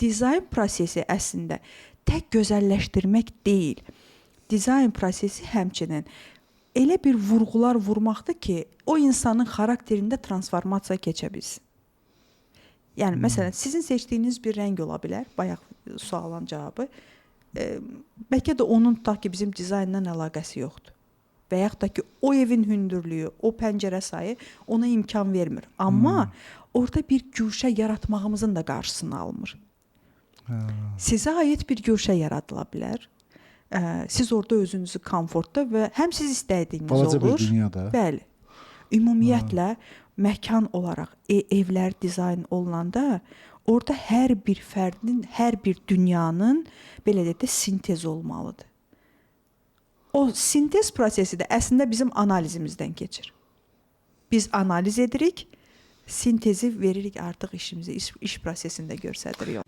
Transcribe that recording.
dizayn prosesi əslində tək gözəlləşdirmək deyil. Dizayn prosesi həmçinin elə bir vurğular vurmaqdır ki, o insanın xarakterində transformasiya keçə bilsin. Yəni, məsələn, sizin seçdiyiniz bir rəng ola bilər, bayaq sualın cavabı. Bəlkə də onun tutaq ki, bizim dizaynla əlaqəsi yoxdur. Və yaxud da ki, o evin hündürlüyü, o pəncərə sayı ona imkan vermir. Amma orada bir güşə yaratmağımızın da qarşısını almır. Sizə aid bir güşə yaradıla bilər. Siz orada özünüzü komfortda və həm siz istədiyiniz balaca olur. Bir dünyada. Bəli. Ümumiyyətlə, məkan olaraq evlər dizayn olunanda orada hər bir fərdin, hər bir dünyanın belə də sintez olmalıdır. O sintez prosesi də əslində bizim analizimizdən keçir. Biz analiz edirik, sintezi veririk artıq işimizi, iş prosesində göstəririk.